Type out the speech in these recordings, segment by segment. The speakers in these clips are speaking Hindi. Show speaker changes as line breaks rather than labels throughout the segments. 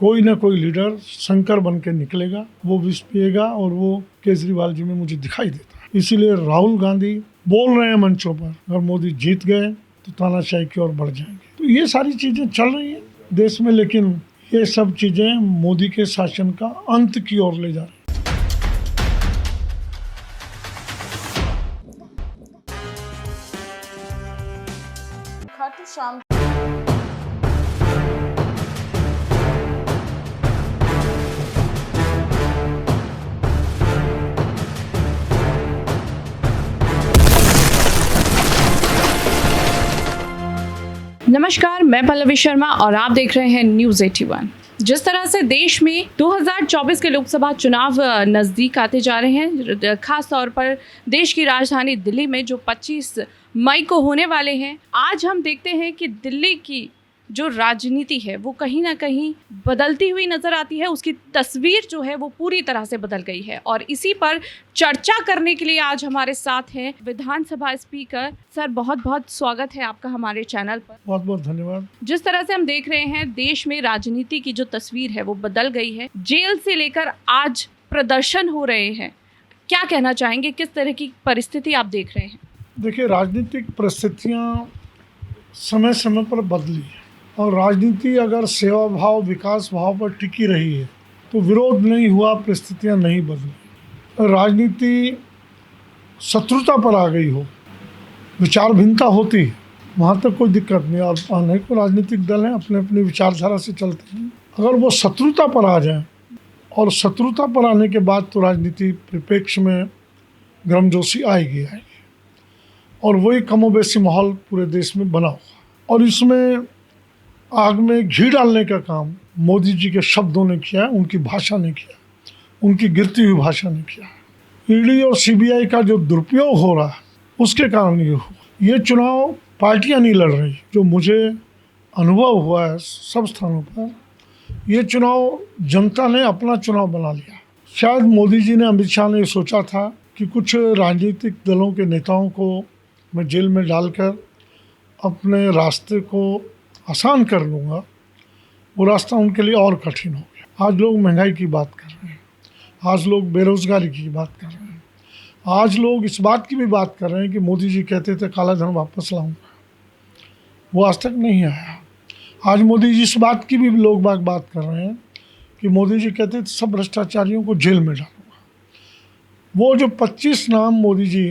कोई ना कोई लीडर शंकर बन के निकलेगा, वो विष पिएगा और वो केजरीवाल जी में मुझे दिखाई देता है। इसीलिए राहुल गांधी बोल रहे हैं मंचों पर, अगर मोदी जीत गए तो तानाशाही की ओर बढ़ जाएंगे। तो ये सारी चीजें चल रही हैं देश में, लेकिन ये सब चीजें मोदी के शासन का अंत की ओर ले जा रही हैं।
खाटू श्याम नमस्कार, मैं पल्लवी शर्मा और आप देख रहे हैं न्यूज़ 81। जिस तरह से देश में 2024 के लोकसभा चुनाव नज़दीक आते जा रहे हैं, खास तौर पर देश की राजधानी दिल्ली में जो 25 मई को होने वाले हैं, आज हम देखते हैं कि दिल्ली की जो राजनीति है वो कहीं ना कहीं बदलती हुई नज़र आती है। उसकी तस्वीर जो है वो पूरी तरह से बदल गई है और इसी पर चर्चा करने के लिए आज हमारे साथ हैं विधानसभा स्पीकर। सर, बहुत बहुत स्वागत है आपका हमारे चैनल पर।
बहुत बहुत धन्यवाद।
जिस तरह से हम देख रहे हैं देश में राजनीति की जो तस्वीर है वो बदल गई है, जेल से लेकर आज प्रदर्शन हो रहे हैं, क्या कहना चाहेंगे, किस तरह की परिस्थिति आप देख रहे हैं?
देखिए, राजनीतिक परिस्थितियाँ समय समय पर बदली है और राजनीति अगर सेवा भाव विकास भाव पर टिकी रही है तो विरोध नहीं हुआ, परिस्थितियाँ नहीं बदली। राजनीति शत्रुता पर आ गई हो, विचार भिन्नता होती है, वहाँ तक कोई दिक्कत नहीं। अब अनेक राजनीतिक दल हैं, अपने अपनी विचारधारा से चलते हैं। अगर वो शत्रुता पर आ जाए और शत्रुता पर आने के बाद तो राजनीति परिप्रेक्ष्य में गर्मजोशी आएगी और वही कमोबेशी माहौल पूरे देश में बना हुआ। और इसमें आग में घी डालने का काम मोदी जी के शब्दों ने किया है, उनकी भाषा ने किया, उनकी गिरती हुई भाषा ने किया। ईडी और सीबीआई का जो दुरुपयोग हो रहा है उसके कारण ये हुआ। ये चुनाव पार्टियां नहीं लड़ रही, जो मुझे अनुभव हुआ है सब स्थानों पर, ये चुनाव जनता ने अपना चुनाव बना लिया। शायद मोदी जी ने, अमित शाह ने सोचा था कि कुछ राजनीतिक दलों के नेताओं को मैं जेल में डालकर अपने रास्ते को आसान कर लूँगा, वो रास्ता उनके लिए और कठिन हो गया। आज लोग महंगाई की बात कर रहे हैं, आज लोग बेरोज़गारी की बात कर रहे हैं, आज लोग इस बात की भी बात कर रहे हैं कि मोदी जी कहते थे काला धन वापस लाऊंगा, वो आज तक नहीं आया। आज मोदी जी इस बात की भी लोग बात कर रहे हैं कि मोदी जी कहते थे सब भ्रष्टाचारियों को जेल में डालूंगा। वो जो 25 नाम मोदी जी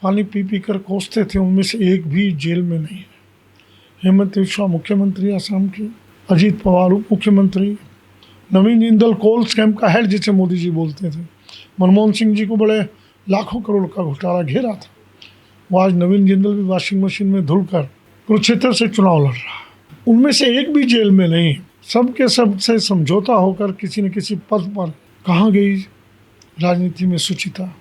पानी पी पी कर कोसते थे, उनमें से एक भी जेल में नहीं है। हेमंत बिस्वा मुख्यमंत्री असम के, अजीत पवार उप मुख्यमंत्री, नवीन जिंदल कोल स्कैम का हेड जिसे मोदी जी बोलते थे, मनमोहन सिंह जी को बड़े लाखों करोड़ का घोटाला घेरा था, वो आज नवीन जिंदल भी वॉशिंग मशीन में धुलकर कुरुक्षेत्र से चुनाव लड़ रहा है। उनमें से एक भी जेल में नहीं। सबके सब से समझौता होकर किसी न किसी पद पर। कहाँ गई राजनीति में शुचिता,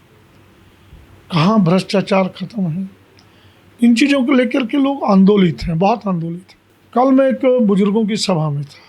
कहाँ भ्रष्टाचार खत्म है? इन चीज़ों को लेकर के लोग आंदोलित हैं, बहुत आंदोलित हैं। कल मैं एक बुजुर्गों की सभा में था,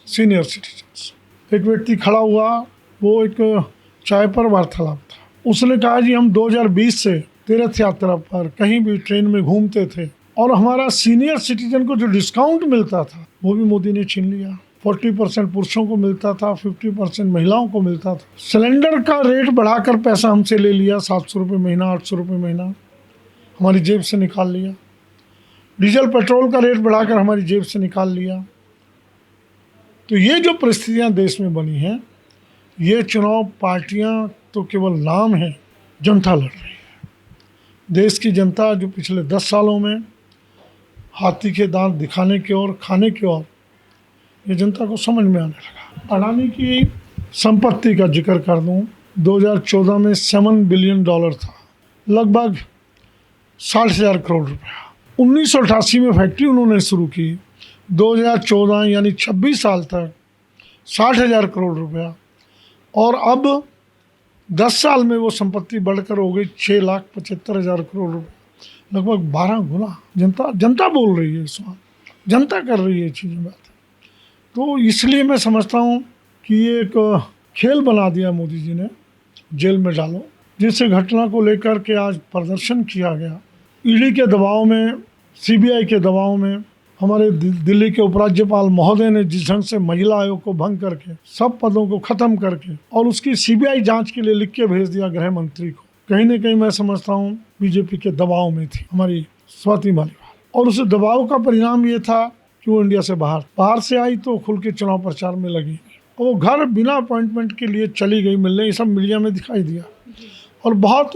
सीनियर सिटीजन्स। एक व्यक्ति खड़ा हुआ, वो एक चाय पर वार्तालाप था। उसने कहा जी हम 2020 से तीर्थ यात्रा पर कहीं भी ट्रेन में घूमते थे और हमारा सीनियर सिटीजन को जो डिस्काउंट मिलता था वो भी मोदी ने छीन लिया। 40% पुरुषों को मिलता था, 50% महिलाओं को मिलता था। सिलेंडर का रेट बढ़ाकर पैसा हमसे ले लिया, 700 रुपये महीना, 800 रुपये महीना हमारी जेब से निकाल लिया। डीजल पेट्रोल का रेट बढ़ाकर हमारी जेब से निकाल लिया। तो ये जो परिस्थितियां देश में बनी हैं, ये चुनाव पार्टियां तो केवल नाम है, जनता लड़ रही है। देश की जनता जो पिछले 10 सालों में हाथी के दांत दिखाने की ओर, खाने की ओर, ये जनता को समझ में आने लगा। अडानी की संपत्ति का जिक्र कर दूं, 2014 में $7 बिलियन था, लगभग 60,000 करोड़ रुपया। 1988 में फैक्ट्री उन्होंने शुरू की, 2014 यानी 26 साल तक 60,000 करोड़ रुपया, और अब 10 साल में वो संपत्ति बढ़कर हो गई 6,75,000 करोड़ रुपये, लगभग 12 गुना। जनता बोल रही है, इस वक्त जनता कर रही है चीज़ें बात। तो इसलिए मैं समझता हूँ कि ये एक खेल बना दिया मोदी जी ने, जेल में डालो। जिस घटना को लेकर के आज प्रदर्शन किया गया, ईडी के दबाव में, सीबीआई के दबाव में, हमारे दिल्ली के उपराज्यपाल महोदय ने जिस ढंग से महिला आयोग को भंग करके सब पदों को खत्म करके और उसकी सीबीआई जांच के लिए लिख के भेज दिया गृह मंत्री को, कहीं ना कहीं मैं समझता हूँ बीजेपी के दबाव में थी हमारी स्वाति मालीवाल। और उस दबाव का परिणाम ये था कि वो इंडिया से बाहर से आई तो खुल के चुनाव प्रचार में लगी और वो घर बिना अपॉइंटमेंट के लिए चली गई मिलने, ये सब मीडिया में दिखाई दिया। और बहुत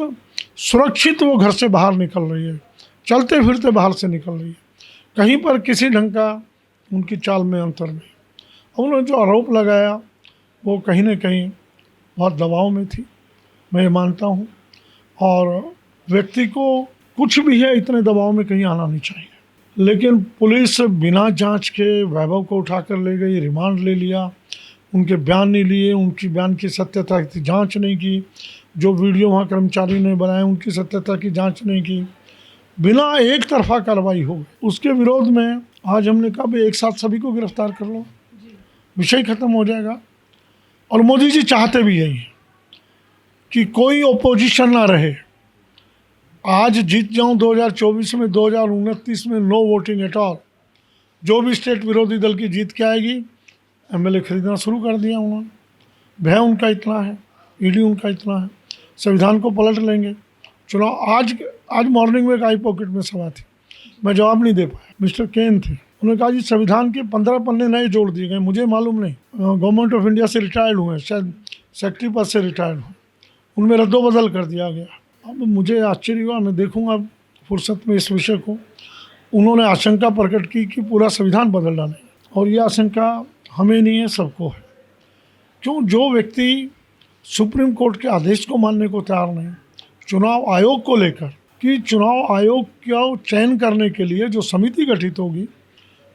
सुरक्षित वो घर से बाहर निकल रही है, चलते फिरते बाहर से निकल रही है, कहीं पर किसी ढंग का उनकी चाल में अंतर नहीं। और उन्होंने जो आरोप लगाया वो कहीं ना कहीं बहुत दबाव में थी, मैं ये मानता हूँ। और व्यक्ति को कुछ भी है इतने दबाव में कहीं आना नहीं चाहिए, लेकिन पुलिस बिना जांच के वैभव को उठाकर ले गई, रिमांड ले लिया, उनके बयान नहीं लिए, उनकी बयान की सत्यता की जांच नहीं की, जो वीडियो वहाँ कर्मचारी ने बनाए उनकी सत्यता की जांच नहीं की, बिना एक तरफा कार्रवाई हो गई। उसके विरोध में आज हमने कहा भाई एक साथ सभी को गिरफ्तार कर लो, विषय खत्म हो जाएगा। और मोदी जी चाहते भी यही है कि कोई ओपोजिशन ना रहे। आज जीत जाऊं 2024 में, 2029 में नो वोटिंग एट ऑल। जो भी स्टेट विरोधी दल की जीत के आएगी, एमएलए खरीदना शुरू कर दिया उन्होंने। भय उनका इतना है, ईडी उनका इतना है, संविधान को पलट लेंगे। चुनाव आज मॉर्निंग में एक आई पॉकेट में सभा थी, मैं जवाब नहीं दे पाया। मिस्टर केन थे, उन्होंने कहा जी संविधान के 15 पन्ने नए जोड़ दिए गए, मुझे मालूम नहीं, गवर्नमेंट ऑफ इंडिया से रिटायर्ड हुए, शायद सेक्रेटरी पद से रिटायर्ड हुए, उनमें रद्दोबदल कर दिया गया। अब मुझे आश्चर्य हुआ, मैं देखूंगा फुर्सत में इस विषय को। उन्होंने आशंका प्रकट की कि पूरा संविधान बदल डालें, और यह आशंका हमें नहीं है, सबको है। क्यों? जो व्यक्ति सुप्रीम कोर्ट के आदेश को मानने को तैयार नहीं, चुनाव आयोग को लेकर कि चुनाव आयोग का चयन करने के लिए जो समिति गठित होगी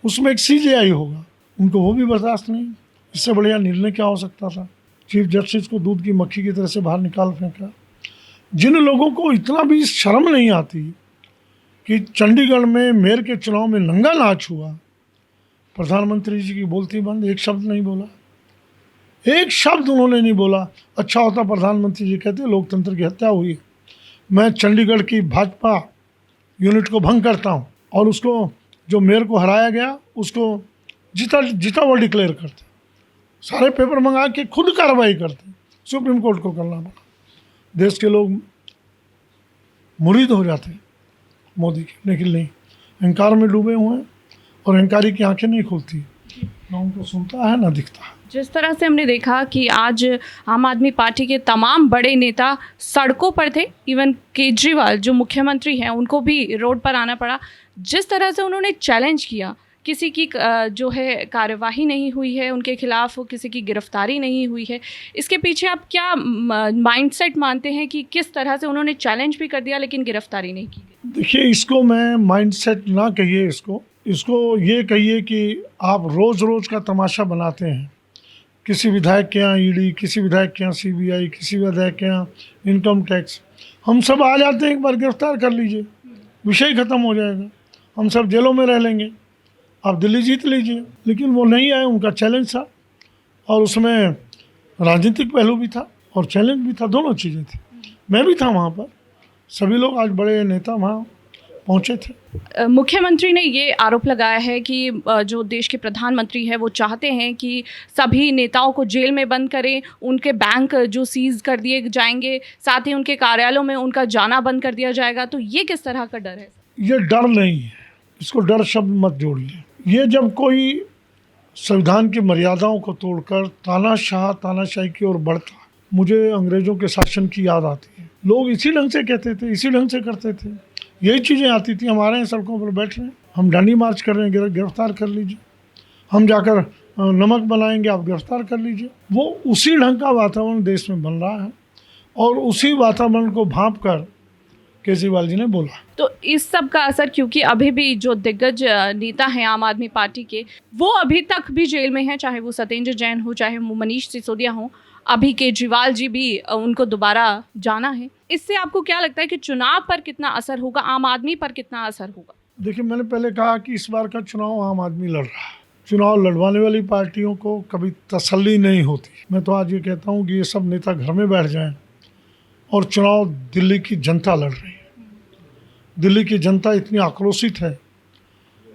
उसमें एक सीजेआई होगा, उनको वो भी बर्दाश्त नहीं। इससे बढ़िया निर्णय क्या हो सकता था? चीफ जस्टिस को दूध की मक्खी की तरह से बाहर निकाल फेंका। जिन लोगों को इतना भी शर्म नहीं आती कि चंडीगढ़ में मेयर के चुनाव में नंगा नाच हुआ, प्रधानमंत्री जी की बोलती बंद, एक शब्द नहीं बोला, एक शब्द उन्होंने नहीं बोला। अच्छा होता प्रधानमंत्री जी कहते लोकतंत्र की हत्या हुई, मैं चंडीगढ़ की भाजपा यूनिट को भंग करता हूँ और उसको जो मेयर को हराया गया उसको जीता हुआ डिक्लेयर करते, सारे पेपर मंगा के खुद कार्रवाई करते, सुप्रीम कोर्ट को करना पड़ा। देश के लोग मुरीद हो जाते मोदी के, लेकिन नहीं, अहंकार में डूबे हुए हैं और अहंकारी की आंखें नहीं खुलती, ना उनको सुनता है ना दिखता है।
जिस तरह से हमने देखा कि आज आम आदमी पार्टी के तमाम बड़े नेता सड़कों पर थे, इवन केजरीवाल जो मुख्यमंत्री हैं उनको भी रोड पर आना पड़ा। जिस तरह से उन्होंने चैलेंज किया, किसी की जो है कार्यवाही नहीं हुई है उनके खिलाफ, किसी की गिरफ्तारी नहीं हुई है, इसके पीछे आप क्या माइंडसेट मानते हैं कि किस तरह से उन्होंने चैलेंज भी कर दिया लेकिन गिरफ्तारी नहीं की गई?
देखिए, इसको मैं माइंडसेट ना कहिए, इसको ये कहिए कि आप रोज़ रोज़ का तमाशा बनाते हैं। किसी विधायक के यहाँ ईडी, किसी विधायक के यहाँ सीबीआई, किसी विधायक के यहाँ इनकम टैक्स, हम सब आ जाते हैं, एक बार गिरफ्तार कर लीजिए, विषय ख़त्म हो जाएगा, हम सब जेलों में रह लेंगे, आप दिल्ली जीत लीजिए। लेकिन वो नहीं आए, उनका चैलेंज था और उसमें राजनीतिक पहलू भी था और चैलेंज भी था, दोनों चीज़ें थी। मैं भी था वहाँ पर, सभी लोग आज बड़े नेता वहाँ पहुँचे थे।
मुख्यमंत्री ने ये आरोप लगाया है कि जो देश के प्रधानमंत्री हैं वो चाहते हैं कि सभी नेताओं को जेल में बंद करें, उनके बैंक जो सीज कर दिए जाएंगे, साथ ही उनके कार्यालयों में उनका जाना बंद कर दिया जाएगा। तो ये किस तरह का डर है? ये
डर नहीं है, इसको डर शब्द मत जोड़िए। ये जब कोई संविधान की मर्यादाओं को तोड़कर तानाशाही की ओर बढ़ता, मुझे अंग्रेजों के शासन की याद आती है। लोग इसी ढंग से कहते थे, इसी ढंग से करते थे, यही चीज़ें आती थी। हमारे यहाँ सड़कों पर बैठ रहे हैं, हम डांडी मार्च कर रहे हैं, गिरफ्तार कर लीजिए, हम जाकर नमक बनाएंगे, आप गिरफ्तार कर लीजिए। वो उसी ढंग का वातावरण देश में बन रहा है और उसी वातावरण को भांप कर केजरीवाल जी ने बोला।
तो इस सब का असर, क्योंकि अभी भी जो दिग्गज नेता हैं आम आदमी पार्टी के, वो अभी तक भी जेल में हैं, चाहे वो सत्येंद्र जैन हो, चाहे वो मनीष सिसोदिया हो, अभी केजरीवाल जी भी उनको दोबारा जाना है। इससे आपको क्या लगता है कि चुनाव पर कितना असर होगा, आम आदमी पर कितना असर होगा?
देखिए, मैंने पहले कहा कि इस बार का चुनाव आम आदमी लड़ रहा है। चुनाव लड़वाने वाली पार्टियों को कभी तसल्ली नहीं होती। मैं तो आज ये कहता हूँ कि ये सब नेता घर में बैठ जाएं और चुनाव दिल्ली की जनता लड़ रही है। दिल्ली की जनता इतनी आक्रोशित है,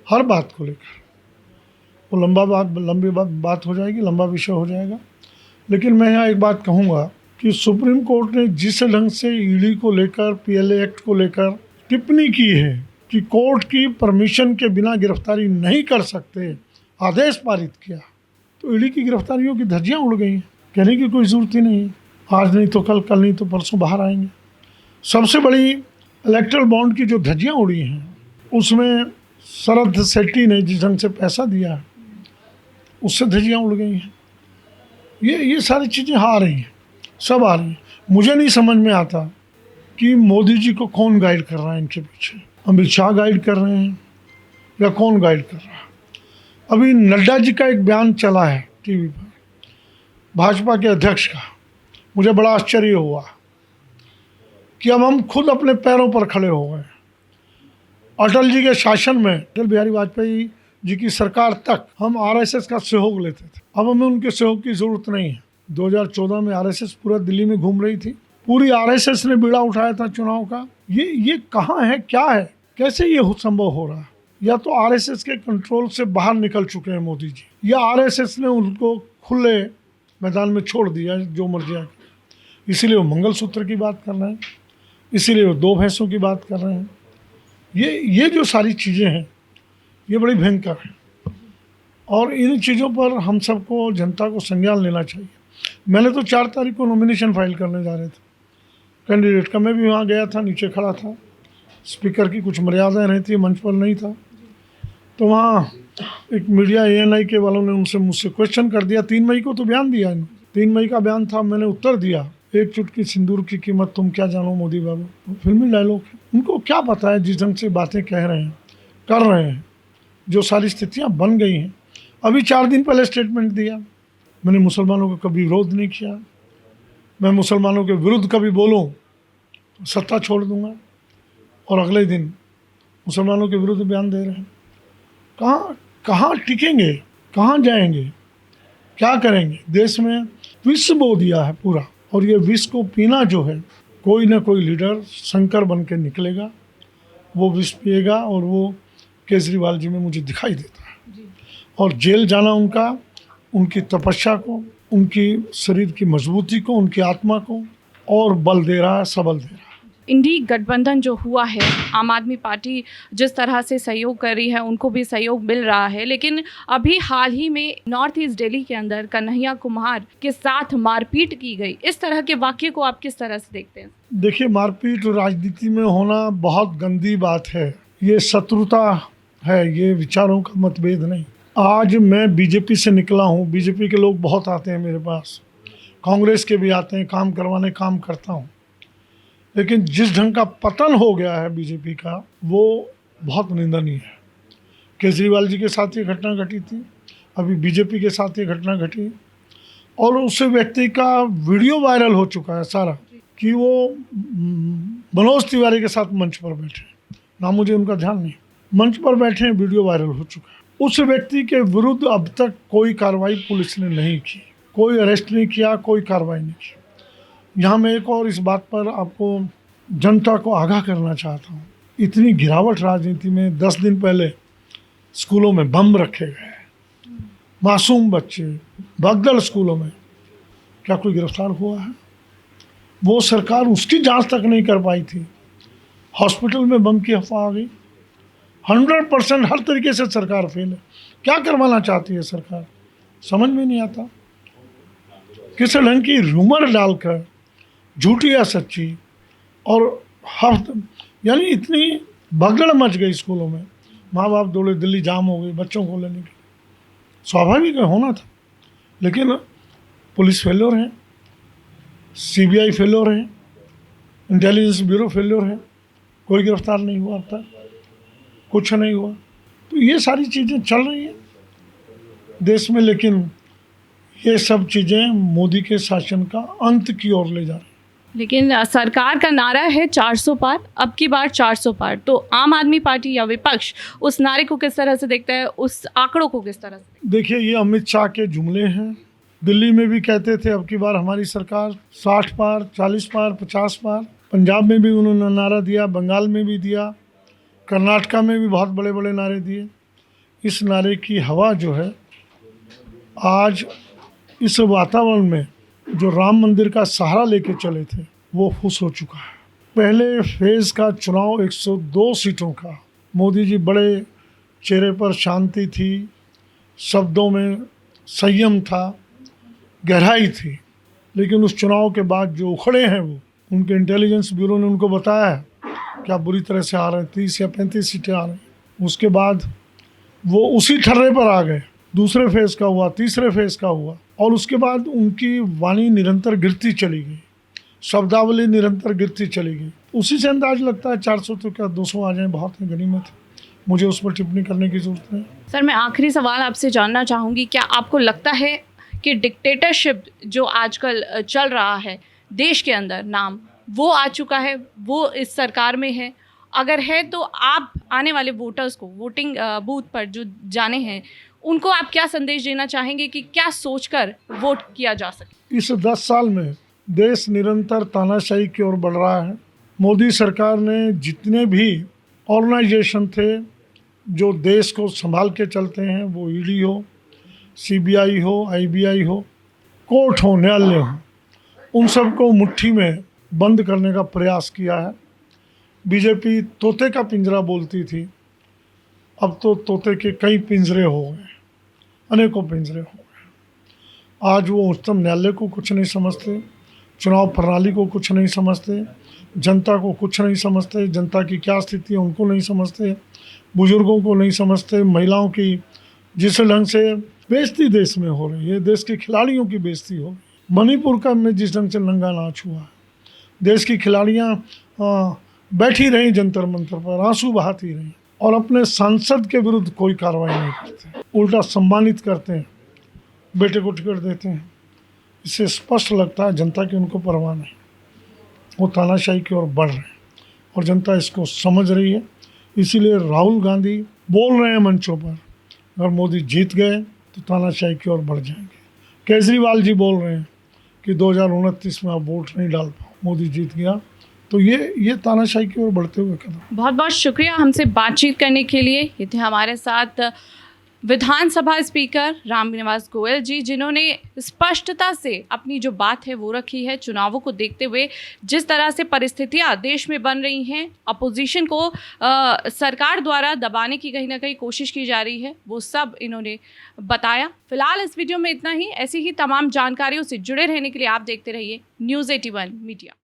हर बात को लेकर। वो लंबी बात हो जाएगी, लंबा विषय हो जाएगा। लेकिन मैं यहाँ एक बात कहूँगा कि सुप्रीम कोर्ट ने जिस ढंग से ईडी को लेकर, पीएलए एक्ट को लेकर टिप्पणी की है कि कोर्ट की परमिशन के बिना गिरफ्तारी नहीं कर सकते, आदेश पारित किया, तो ईडी की गिरफ्तारियों की धज्जियाँ उड़ गई हैं। कहने की कोई ज़रूरत ही नहीं है। आज नहीं तो कल, कल नहीं तो परसों बाहर आएंगे। सबसे बड़ी इलेक्ट्रल बॉन्ड की जो धज्जियाँ उड़ी हैं, उसमें शरद शेट्टी ने जिस ढंग से पैसा दिया है, उससे धज्जियाँ उड़ गई हैं। ये सारी चीज़ें आ रही हैं, सब आ रही हैं। मुझे नहीं समझ में आता कि मोदी जी को कौन गाइड कर रहा है इनके पीछे। अमित शाह गाइड कर रहे हैं या कौन गाइड कर रहा है? अभी नड्डा जी का एक बयान चला है टीवी पर, भाजपा के अध्यक्ष का। मुझे बड़ा आश्चर्य हुआ कि अब हम खुद अपने पैरों पर खड़े हो गए। अटल जी के शासन में, अटल बिहारी वाजपेयी जी की सरकार तक हम आरएसएस का सहयोग लेते थे। अब हमें उनके सहयोग की ज़रूरत नहीं है। 2014 में आरएसएस पूरा दिल्ली में घूम रही थी, पूरी आरएसएस ने बीड़ा उठाया था चुनाव का। ये कहाँ है, क्या है, कैसे ये संभव हो रहा है? या तो आरएसएस के कंट्रोल से बाहर निकल चुके हैं मोदी जी, या आरएसएस ने उनको खुले मैदान में छोड़ दिया, जो मर्जी आके। इसीलिए वो मंगलसूत्र की बात कर रहे हैं, इसीलिए वो 2 भैंसों की बात कर रहे हैं। ये जो सारी चीज़ें हैं, ये बड़ी भयंकर है। और इन चीज़ों पर हम सबको, जनता को संज्ञान लेना चाहिए। मैंने तो 4 तारीख को नॉमिनेशन फाइल करने जा रहे थे कैंडिडेट का। मैं भी वहाँ गया था, नीचे खड़ा था। स्पीकर की कुछ मर्यादाएं रहती है, मंच पर नहीं था। तो वहाँ एक मीडिया ANI के वालों ने मुझसे क्वेश्चन कर दिया। 3 मई को तो बयान दिया इन्होंने, 3 मई का बयान था। मैंने उत्तर दिया, एक चुटकी सिंदूर की कीमत तुम क्या जानो मोदी बाबू। फिल्मी डायलॉग है। उनको क्या पता है जिस ढंग से बातें कह रहे हैं, कर रहे हैं, जो सारी स्थितियाँ बन गई हैं। अभी 4 दिन पहले स्टेटमेंट दिया, मैंने मुसलमानों का कभी विरोध नहीं किया। मैं मुसलमानों के विरुद्ध कभी बोलूं तो सत्ता छोड़ दूंगा। और अगले दिन मुसलमानों के विरुद्ध बयान दे रहे हैं। कहाँ टिकेंगे, कहाँ जाएंगे, क्या करेंगे? देश में विष बो दिया है पूरा। और ये विष को पीना जो है, कोई ना कोई लीडर शंकर बन के निकलेगा, वो विष पिएगा। और वो केजरीवाल जी में मुझे दिखाई देता है। और जेल जाना उनकी तपस्या को, उनकी शरीर की मजबूती को, उनकी आत्मा को और बल दे रहा है, सबल दे रहा है।
इंडी गठबंधन जो हुआ है, आम आदमी पार्टी जिस तरह से सहयोग कर रही है, उनको भी सहयोग मिल रहा है। लेकिन अभी हाल ही में नॉर्थ ईस्ट दिल्ली के अंदर कन्हैया कुमार के साथ मारपीट की गई। इस तरह के वाक्य को आप किस तरह से देखते हैं?
देखिए, मारपीट राजनीति में होना बहुत गंदी बात है। ये शत्रुता है, ये विचारों का मतभेद नहीं। आज मैं बीजेपी से निकला हूँ, बीजेपी के लोग बहुत आते हैं मेरे पास, कांग्रेस के भी आते हैं, काम करवाने काम करता हूँ। लेकिन जिस ढंग का पतन हो गया है बीजेपी का, वो बहुत निंदनीय है। केजरीवाल जी के साथ ये घटना घटी थी, अभी बीजेपी के साथ ये घटना घटी। और उस व्यक्ति का वीडियो वायरल हो चुका है सारा, कि वो मनोज तिवारी के साथ मंच पर बैठे, ना मुझे उनका ध्यान नहीं, मंच पर बैठे हैं, वीडियो वायरल हो चुका है। उस व्यक्ति के विरुद्ध अब तक कोई कार्रवाई पुलिस ने नहीं की, कोई अरेस्ट नहीं किया, कोई कार्रवाई नहीं की। यहाँ मैं एक और इस बात पर आपको, जनता को आगाह करना चाहता हूँ। इतनी गिरावट राजनीति में, 10 दिन पहले स्कूलों में बम रखे गए, मासूम बच्चे भगदड़ स्कूलों में, क्या कोई गिरफ्तार हुआ है? वो सरकार उसकी जांच तक नहीं कर पाई थी। हॉस्पिटल में बम की अफवाह आ गई। 100% हर तरीके से सरकार फेल है। क्या करवाना चाहती है सरकार, समझ में नहीं आता। किस ढंग की रूमर डालकर, झूठी या सच्ची, और यानी इतनी भगदड़ मच गई स्कूलों में। माँ बाप दौड़े, दिल्ली जाम हो गई बच्चों को लेने के। स्वाभाविक है, होना था। लेकिन पुलिस फेल्योर है, CBI फेल्योर है, इंटेलिजेंस ब्यूरो फेल्योर है, कोई गिरफ्तार नहीं हुआ अब तक, कुछ नहीं हुआ। तो ये सारी चीज़ें चल रही हैं देश में। लेकिन ये सब चीज़ें मोदी के शासन का अंत की ओर ले जा रही हैं।
लेकिन सरकार का नारा है 400 पार, अब की बार 400 पार। तो आम आदमी पार्टी या विपक्ष उस नारे को किस तरह से देखता है, उस आंकड़ों को किस तरह से?
देखिए, ये अमित शाह के जुमले हैं। दिल्ली में भी कहते थे अब की बार हमारी सरकार 60 पार, 40 पार, 50 पार। पंजाब में भी उन्होंने नारा दिया, बंगाल में भी दिया, कर्नाटका में भी बहुत बड़े बड़े नारे दिए। इस नारे की हवा जो है आज इस वातावरण में जो राम मंदिर का सहारा लेके चले थे वो फुस हो चुका है। पहले फेज़ का चुनाव 102 सीटों का, मोदी जी बड़े चेहरे पर शांति थी, शब्दों में संयम था, गहराई थी, लेकिन उस चुनाव के बाद जो उखड़े हैं वो उनके इंटेलिजेंस ब्यूरो ने उनको बताया है कि आप बुरी तरह से आ रहे हैं, 30 या 35 सीटें आ रही हैं। उसके बाद वो उसी ठर्रे पर आ गए। दूसरे फेज़ का हुआ, तीसरे फेज़ का हुआ, और उसके बाद उनकी वाणी निरंतर गिरती चली गई, शब्दावली निरंतर गिरती चली गई। उसी से अंदाज लगता है 400 तो क्या 200 आ जाए बहुत है, गनीमत है। मुझे उस पर टिप्पणी करने की ज़रूरत नहीं।
सर, मैं आखिरी सवाल आपसे जानना चाहूँगी, क्या आपको लगता है कि डिक्टेटरशिप जो आजकल चल रहा है देश के अंदर नाम, वो आ चुका है, वो इस सरकार में है? अगर है तो आप आने वाले वोटर्स को वोटिंग बूथ पर जो जाने हैं उनको आप क्या संदेश देना चाहेंगे कि क्या सोचकर वोट किया जा सके?
इस 10 साल में देश निरंतर तानाशाही की ओर बढ़ रहा है। मोदी सरकार ने जितने भी ऑर्गेनाइजेशन थे जो देश को संभाल के चलते हैं, वो ईडी हो, सीबीआई हो, आईबीआई हो, कोर्ट हो, न्यायालय हो, उन सबको मुट्ठी में बंद करने का प्रयास किया है। बीजेपी तोते का पिंजरा बोलती थी, अब तो तोते के कई पिंजरे हो गए, अनेकों पिंजरे हो गए। आज वो उच्चतम न्यायालय को कुछ नहीं समझते, चुनाव प्रणाली को कुछ नहीं समझते, जनता को कुछ नहीं समझते, जनता की क्या स्थिति है उनको नहीं समझते, बुजुर्गों को नहीं समझते, महिलाओं की जिस ढंग से बेइज्जती देश में हो रही है, देश के खिलाड़ियों की बेइज्जती हो रही, मणिपुर का में जिस ढंग से नंगा नाच हुआ है, देश की खिलाड़ियाँ बैठी रहीं जंतर मंतर पर, आंसू बहाती रहीं, और अपने सांसद के विरुद्ध कोई कार्रवाई नहीं करते, उल्टा सम्मानित करते हैं, बेटे को टिकट देते हैं। इससे स्पष्ट लगता है जनता की उनको परवाह नहीं, वो तानाशाही की ओर बढ़ रहे हैं और जनता इसको समझ रही है। इसीलिए राहुल गांधी बोल रहे हैं मंचों पर, अगर मोदी जीत गए तो तानाशाही की ओर बढ़ जाएंगे। केजरीवाल जी बोल रहे हैं कि 2029 में आप वोट नहीं डाल पाओ, मोदी जीत गया तो ये तानाशाही की ओर बढ़ते हुए कदम।
बहुत बहुत शुक्रिया हमसे बातचीत करने के लिए। ये थे हमारे साथ विधानसभा स्पीकर रामनिवास गोयल जी, जिन्होंने स्पष्टता से अपनी जो बात है वो रखी है। चुनावों को देखते हुए जिस तरह से परिस्थितियां देश में बन रही हैं, अपोजिशन को सरकार द्वारा दबाने की कहीं ना कहीं कोशिश की जा रही है, वो सब इन्होंने बताया। फिलहाल इस वीडियो में इतना ही। ऐसी ही तमाम जानकारियों से जुड़े रहने के लिए आप देखते रहिए News 81 मीडिया।